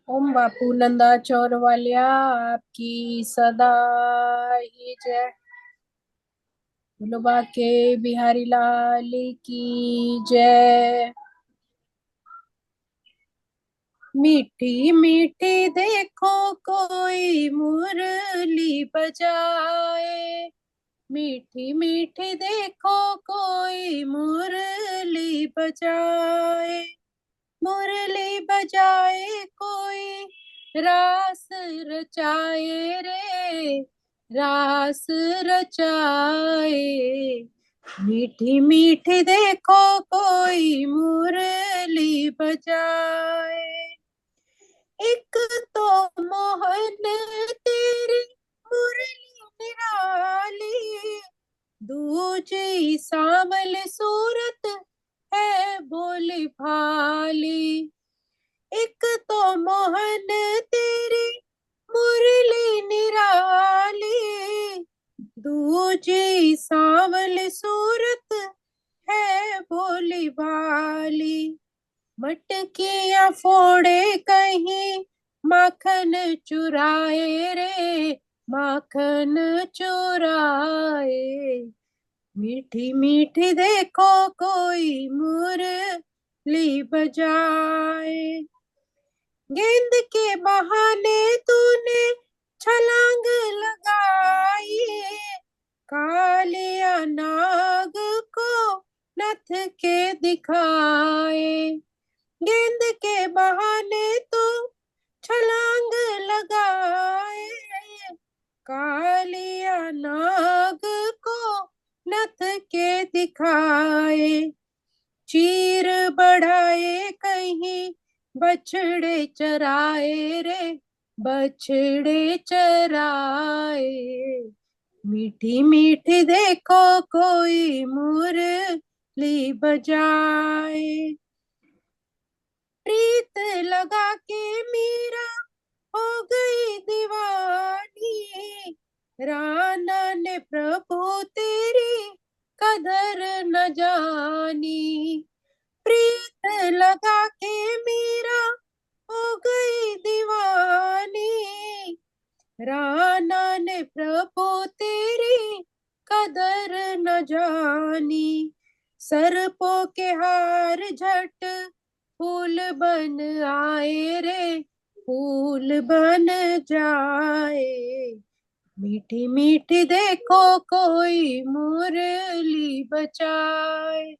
ओम बापू नंदा चौर वालिया आपकी सदा ही जय। बोलो बाके बिहारी लाल की जय। मीठी मीठी देखो कोई मुरली बजाए। मीठी मीठी देखो कोई मुरली बजाए। मुरली बजाए कोई रास रचाए रे। रास रचाए। मीठी मीठी देखो कोई मुरली बजाए। एक तो मोहन तेरी मुरली निराली। दूजी सांवल सूरत है भोली भाली। एक तो मोहन तेरी मुरली निराली। दूजी सांवल सूरत है भोली भाली। मटकियां फोड़े कहीं माखन चुराए रे। माखन चुराए। मीठी मीठी देखो कोई मुरली बजाए। गेंद के बहाने तूने छलांग लगाई। कालिया नाग को नथ के दिखाए। गेंद के बहाने तू छलांग लगाए। कालिया नाग को नथ के दिखाए। चीर बढ़ाए कहीं बछड़े चराए रे। बछड़े चराए। मीठी मीठी देखो कोई मुरली बजाए। प्रीत लगा के मीरा हो गई दीवानी। राना ने प्रभु तेरी कदर न जानी। प्रीत लगा के मीरा हो गई दीवानी। राना ने प्रभु तेरी कदर न जानी। सर्पों के हार झट फूल बन आए रे। फूल बन जाए। मीठी मीठी देखो कोई मुरली बजाए।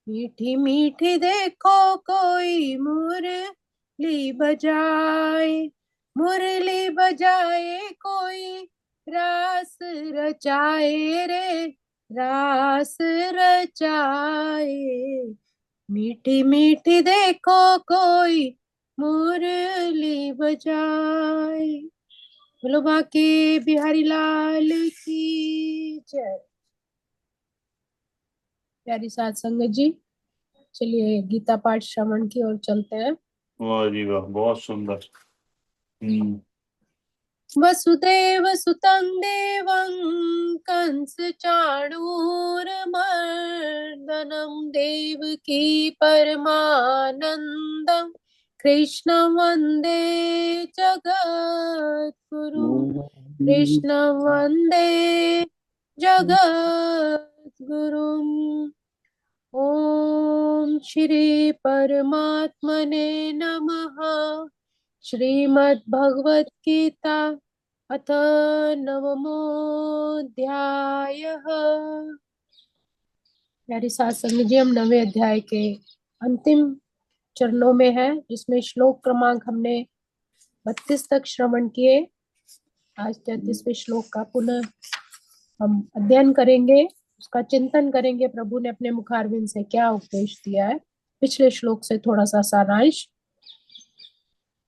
मीठी मीठी देखो कोई मुरली बजाए। मुरली बजाए कोई रास रचाए रे। रास रचाए। मीठी मीठी देखो कोई मुरली बजाए। बोलो बाके बिहारी लाल की जय। प्यारी साथ संगत जी, चलिए गीता पाठ श्रवण की ओर चलते हैं। वाह जी वाह, बहुत सुंदर। हम्म। वसुदेव सुतं देवं कंस चाणूरमर्दनं देवकी परमानन्दं कृष्णं वन्दे जगद्गुरुं। कृष्णं वन्दे जगद्गुरुम्। ओम श्री परमात्मने नमः। श्रीमद् भगवत गीता अथ नवमोऽध्यायः। प्यारे साथ संगत जी, हम 9वें अध्याय के अंतिम चरणों में है, जिसमें श्लोक क्रमांक हमने 32 तक श्रवण किए। आज 33वें श्लोक का पुनः हम अध्ययन करेंगे, उसका चिंतन करेंगे। प्रभु ने अपने मुखारविंद से क्या उपदेश दिया है। पिछले श्लोक से थोड़ा सा सारांश।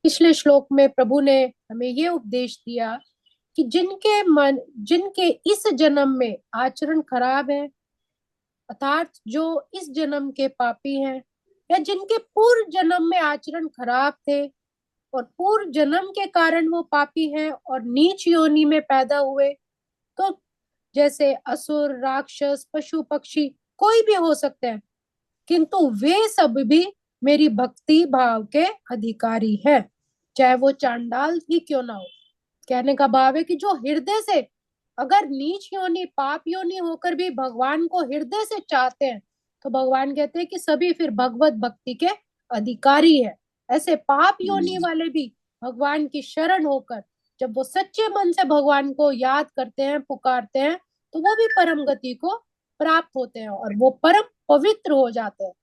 पिछले श्लोक में प्रभु ने हमें ये उपदेश दिया कि जिनके इस जन्म में आचरण खराब है, अर्थात जो इस जन्म के पापी हैं, या जिनके पूर्व जन्म में आचरण खराब थे और पूर्व जन्म के कारण वो पापी हैं और नीच योनि में पैदा हुए, तो जैसे असुर, राक्षस, पशु पक्षी कोई भी हो सकते हैं, किंतु वे सब भी मेरी भक्ति भाव के अधिकारी है। चाहे वो चांडाल ही क्यों ना हो। कहने का भाव है कि जो हृदय से अगर नीच योनि पाप योनि होकर भी भगवान को हृदय से चाहते हैं, तो भगवान कहते हैं कि सभी फिर भगवत भक्ति के अधिकारी है। ऐसे पाप योनि वाले भी भगवान की शरण होकर जब वो सच्चे मन से भगवान को याद करते हैं, पुकारते हैं, तो वो भी परम गति को प्राप्त होते हैं और वो परम पवित्र हो जाते हैं।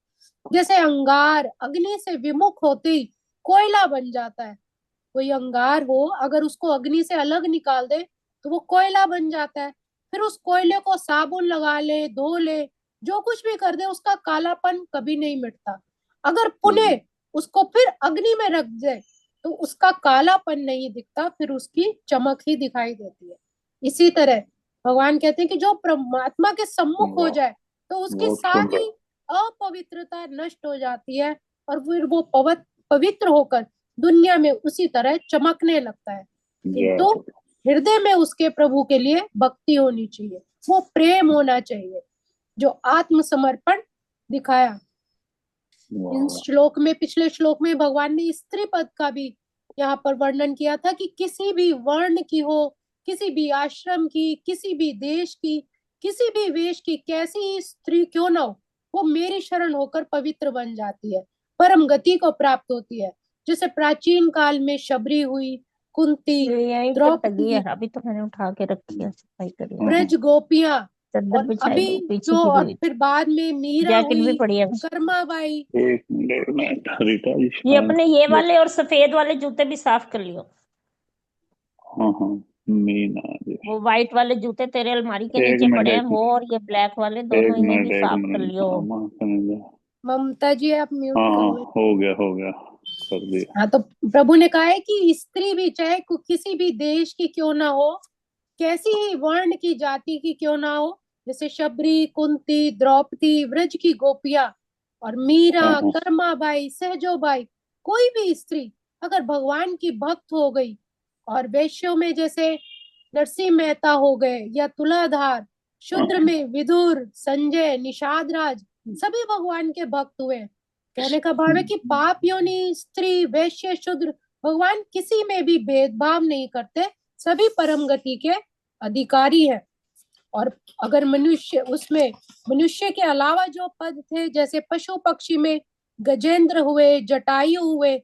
जैसे अंगार अग्नि से विमुख होते ही कोयला बन जाता है। कोई अंगार हो, अगर उसको अग्नि से अलग निकाल दे तो वो कोयला बन जाता है। फिर उस कोयले को साबुन लगा ले, धो ले, जो कुछ भी कर दे, उसका कालापन कभी नहीं मिटता। अगर पुनः उसको फिर अग्नि में रख दे तो उसका कालापन नहीं दिखता, फिर उसकी चमक ही दिखाई देती है। इसी तरह भगवान कहते हैं कि जो परमात्मा के सम्मुख हो जाए तो उसकी बहुत सारी सुंदर। अपवित्रता नष्ट हो जाती है और फिर वो पवित्र होकर दुनिया में उसी तरह चमकने लगता है। किंतु हृदय में उसके प्रभु के लिए भक्ति होनी चाहिए, वो प्रेम होना चाहिए जो आत्मसमर्पण दिखाया। इन श्लोक में, पिछले श्लोक में भगवान ने स्त्री पद का भी यहाँ पर वर्णन किया था कि किसी भी वर्ण की हो, किसी भी आश्रम की, किसी भी देश की, किसी भी वेश की, कैसी ही स्त्री क्यों ना हो, वो मेरी शरण होकर पवित्र बन जाती है, परम गति को प्राप्त होती है। जैसे प्राचीन काल में शबरी हुई, कुंती, ये यहीं पर टंगी है, द्रौपदी, अभी तो मैंने उठा के रखी है, सफाई करी है। ब्रज गोपियां, चादर और बिछाई अभी दो पीछे जो, गिरी और हुई फिर बाद में मीरा जैकेट भी हुई, पड़ी है। कर्माबाई। एक मिनट रीता जी। ये अपने ये वाले और सफेद वाले जूते भी साफ कर लियो। हाँ हाँ मीना जी, वो व्हाइट वाले जूते तेरे अलमारी के एक नीचे मिनट पड़े हैं, एक वो और ये ब्लैक वाले दोनों, इन्हें भी एक साफ कर मिनट लियो। मामा समझ गया। ममता जी आप म्यूट हाँ कर हाँ लो। हो गया कर दिया। हाँ, तो प्रभु ने कहा है कि स्त्री भी चाहे किसी भी देश की क्यों ना हो, कैसी ही वर्ण की जाति की क्यों ना हो, जैसे शबरी, कुंती, द्रौपदी, व्रज की गोपियां और मीरा, हाँ हाँ कर्माबाई, सहजोबाई, कोई भी स्त्री अगर भगवान की भक्त हो गई, और वैश्यों में जैसे नरसिंह मेहता हो गए या तुलाधार, शूद्र में विदुर, संजय, निषाद राज, सभी भगवान के भक्त हुए। कहने का भाव है कि पाप योनि, स्त्री, वैश्य, शूद्र, भगवान किसी में भी भेदभाव नहीं करते, सभी परम गति के अधिकारी है। और अगर मनुष्य, उसमें मनुष्य के अलावा जो पद थे, जैसे पशु पक्षी में गजेंद्र हुए, जटायु हुए,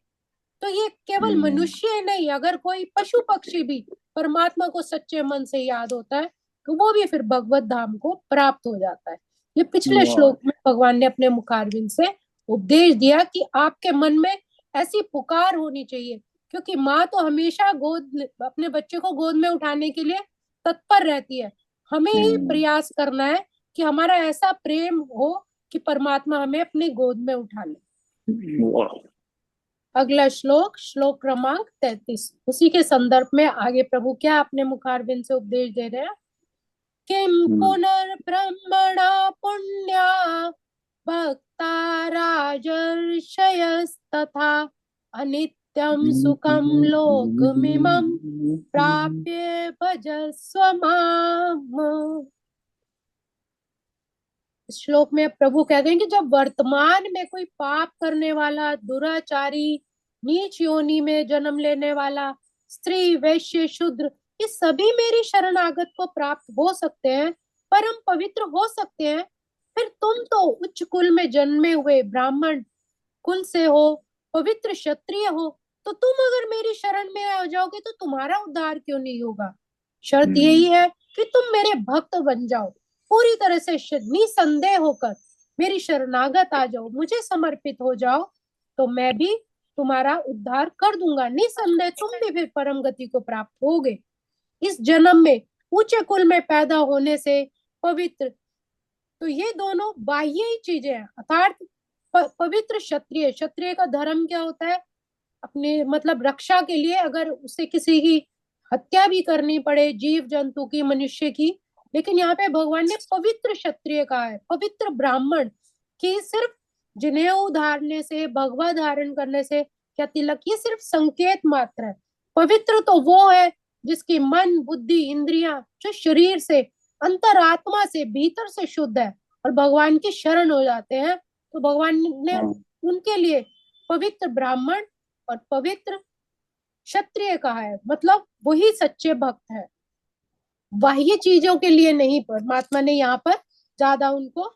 तो ये केवल मनुष्य नहीं, अगर कोई पशु पक्षी भी परमात्मा को सच्चे मन से याद होता है तो वो भी फिर भगवत धाम को प्राप्त हो जाता है। ये पिछले श्लोक में भगवान ने अपने मुखारविंद से उपदेश दिया कि आपके मन में ऐसी पुकार होनी चाहिए, क्योंकि माँ तो हमेशा अपने बच्चे को गोद में उठाने के लिए तत्पर रहती है। हमें ही प्रयास करना है कि हमारा ऐसा प्रेम हो कि परमात्मा हमें अपने गोद में उठा ले। अगला श्लोक, श्लोक क्रमांक 33, उसी के संदर्भ में आगे प्रभु क्या अपने मुखारबिंद से उपदेश दे रहे हैं। किम पुनर्ब्रह्मणा पुण्या भक्ता राजर्षयस्तथा अनित्यं सुखं लोकमिमं प्राप्य भजस्व माम्। श्लोक में प्रभु कहते हैं कि जब वर्तमान में कोई पाप करने वाला, दुराचारी, नीच योनि में जन्म लेने वाला, स्त्री, वैश्य, शूद्र, ये सभी मेरी शरणागत को प्राप्त हो सकते हैं, परम पवित्र हो सकते हैं। फिर तुम तो उच्च कुल में जन्मे हुए ब्राह्मण कुल से हो, पवित्र क्षत्रिय हो, तो तुम अगर मेरी शरण में आ जाओगे तो तुम्हारा उद्धार क्यों नहीं होगा। शर्त यही है कि तुम मेरे भक्त बन जाओ, पूरी तरह से निसंदेह होकर मेरी शरणागत आ जाओ, मुझे समर्पित हो जाओ, तो मैं भी तुम्हारा उद्धार कर दूंगा। निसंदेह तुम भी फिर परम गति को प्राप्त होगे। इस जन्म में ऊंचे कुल में पैदा होने से पवित्र, तो ये दोनों बाह्य ही चीजें हैं। अर्थात पवित्र क्षत्रिय, क्षत्रिय का धर्म क्या होता है, अपने मतलब रक्षा के लिए अगर उसे किसी की हत्या भी करनी पड़े, जीव जंतु की, मनुष्य की, लेकिन यहाँ पे भगवान ने पवित्र क्षत्रिय कहा है, पवित्र ब्राह्मण, कि सिर्फ जनेऊ धारने से, भगवा धारण करने से क्या तिलक, ये सिर्फ संकेत मात्र है। पवित्र तो वो है जिसकी मन, बुद्धि, इंद्रियां जो शरीर से, अंतरात्मा से, भीतर से शुद्ध है और भगवान की शरण हो जाते हैं, तो भगवान ने उनके लिए पवित्र ब्राह्मण और पवित्र क्षत्रिय कहा है, मतलब वही सच्चे भक्त है। बाह्य चीजों के लिए नहीं, परमात्मा ने यहाँ पर ज्यादा उनको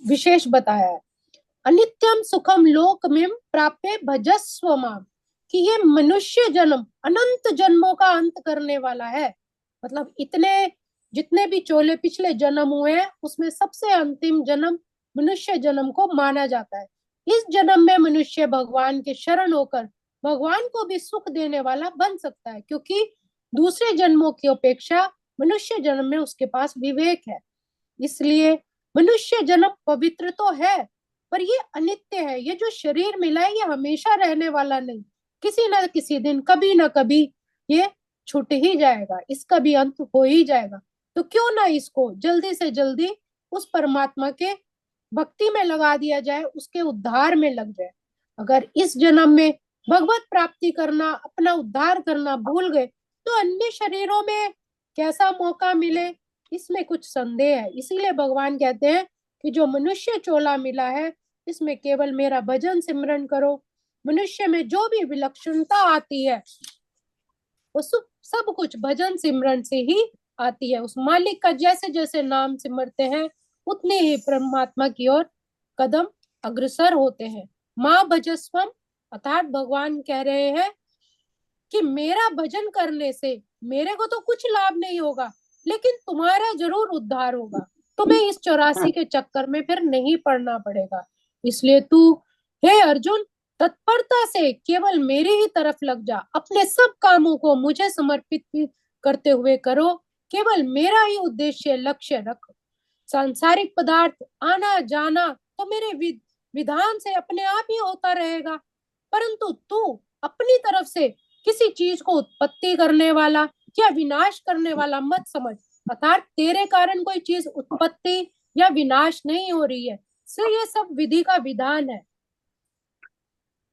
विशेष बताया है। अनित्यम सुखम लोक में प्राप्य भजस्व माम, कि ये मनुष्य जन्म अनंत जन्मों का अंत करने वाला है। मतलब इतने जितने भी चोले पिछले जन्म हुए हैं उसमें सबसे अंतिम जन्म मनुष्य जन्म को माना जाता है। इस जन्म में मनुष्य भगवान के शरण होकर भगवान को भी सुख देने वाला बन सकता है, क्योंकि दूसरे जन्मों की अपेक्षा मनुष्य जन्म में उसके पास विवेक है। इसलिए मनुष्य जन्म पवित्र तो है, पर ये अनित्य है। ये जो शरीर मिला है ये हमेशा रहने वाला नहीं, किसी न किसी दिन कभी ना कभी ये छूट ही जाएगा, इसका भी अंत हो ही जाएगा। तो क्यों ना इसको जल्दी से जल्दी उस परमात्मा के भक्ति में लगा दिया जाए, उसके उद्धार में लग जाए। अगर इस जन्म में भगवत प्राप्ति करना, अपना उद्धार करना भूल गए तो अन्य शरीरों में कैसा मौका मिले, इसमें कुछ संदेह है। इसीलिए भगवान कहते हैं कि जो मनुष्य चोला मिला है इसमें केवल मेरा भजन सिमरन करो। मनुष्य में जो भी विलक्षणता आती है वो सब कुछ भजन सिमरन से ही आती है। उस मालिक का जैसे जैसे नाम सिमरते हैं उतने ही परमात्मा की ओर कदम अग्रसर होते हैं। माँ भजस्वम, अर्थात भगवान कह रहे हैं कि मेरा भजन करने से मेरे को तो कुछ लाभ नहीं होगा, लेकिन तुम्हारा जरूर उद्धार होगा। तुम्हें इस 84 के चक्कर में फिर नहीं पड़ना पड़ेगा। इसलिए तू हे अर्जुन तत्परता से केवल मेरी ही तरफ लग जा, अपने सब कामों को मुझे समर्पित करते हुए करो, केवल मेरा ही उद्देश्य लक्ष्य रख। सांसारिक पदार्थ आना जाना तो मेरे विधान से अपने आप ही होता रहेगा, परंतु तू अपनी तरफ से किसी चीज को उत्पत्ति करने वाला या विनाश करने वाला मत समझ। अर्थात तेरे कारण कोई चीज उत्पत्ति या विनाश नहीं हो रही है, सिर्फ ये सब विधि का विधान है।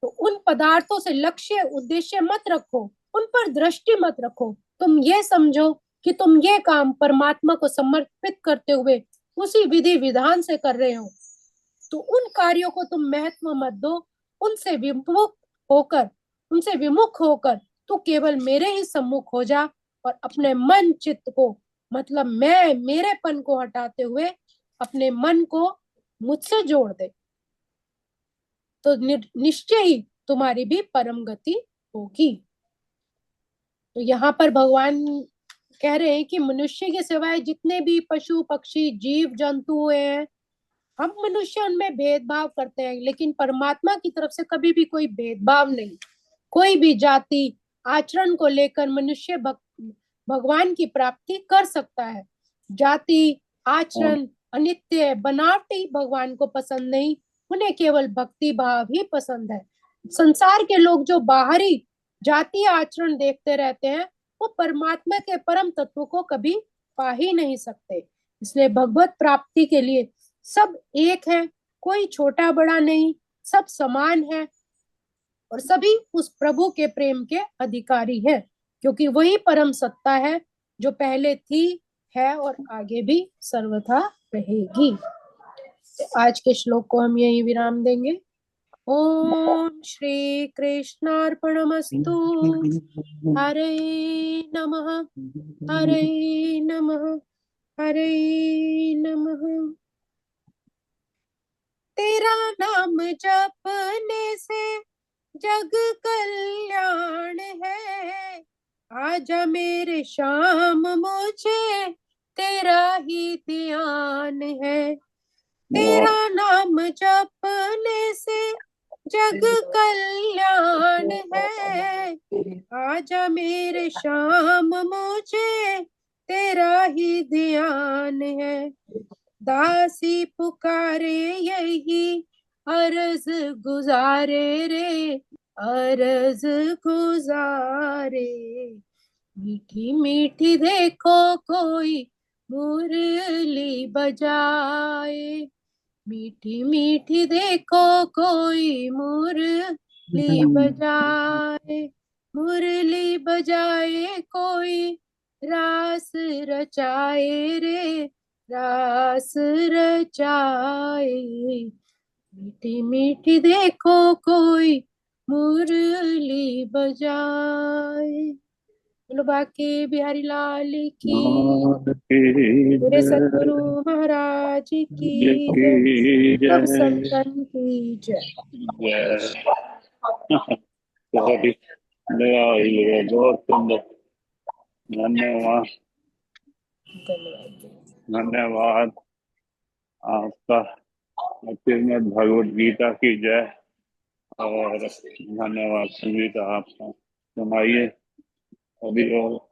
तो उन पदार्थों से लक्ष्य उद्देश्य मत रखो, उन पर दृष्टि मत रखो। तुम ये समझो कि तुम ये काम परमात्मा को समर्पित करते हुए उसी विधि विधान से कर रहे हो। तो उन कार्यों को तुम महत्व मत दो, उनसे विमुख होकर तू केवल मेरे ही सम्मुख हो जा और अपने मन चित्त को, मतलब मैं मेरेपन को हटाते हुए अपने मन को मुझसे जोड़ दे, तो निश्चय ही तुम्हारी भी परम गति होगी। तो यहाँ पर भगवान कह रहे हैं कि मनुष्य के सिवाय जितने भी पशु पक्षी जीव जंतु हुए हैं, हम मनुष्य उनमें भेदभाव करते हैं, लेकिन परमात्मा की तरफ से कभी भी कोई भेदभाव नहीं। कोई भी जाति आचरण को लेकर मनुष्य भगवान की प्राप्ति कर सकता है। जाति आचरण अनित्य बनावटी भगवान को पसंद नहीं, उन्हें केवल भक्ति भाव ही पसंद है। संसार के लोग जो बाहरी जाति आचरण देखते रहते हैं वो परमात्मा के परम तत्व को कभी पा ही नहीं सकते। इसलिए भगवत प्राप्ति के लिए सब एक है, कोई छोटा बड़ा नहीं, सब समान है और सभी उस प्रभु के प्रेम के अधिकारी हैं, क्योंकि वही परम सत्ता है जो पहले थी, है और आगे भी सर्वथा रहेगी। तो आज के श्लोक को हम यही विराम देंगे। ओम श्री कृष्णार्पणमस्तु। हरे नमः, हरे नमः, हरे नमः। तेरा नाम जपने से जग कल्याण है, आजा मेरे श्याम मुझे तेरा ही ध्यान है। तेरा नाम जपने से जग कल्याण है, आजा मेरे श्याम मुझे तेरा ही ध्यान है। दासी पुकारे यही अर्ज गुजारे रे, अर्ज गुजारे। मीठी मीठी देखो कोई मुरली बजाए, मीठी मीठी देखो कोई मुरली बजाए, मुरली बजाए कोई रास रचाए रे, रास रचाए। मीठी मीठी देखो कोई मुरली बजाए। बोलो बाके बिहारी लाल की, नाम की मेरे जय, सतगुरु महाराज की जय, की सब जय, संतन की जय। जय। बहुत ही दया हुई है, बहुत सुंदर। धन्यवाद, धन्यवाद। धन्यवाद आपका। श्रीमद् भगवद गीता की जय। और धन्यवाद संगीता आपका। सुनाइए अभी और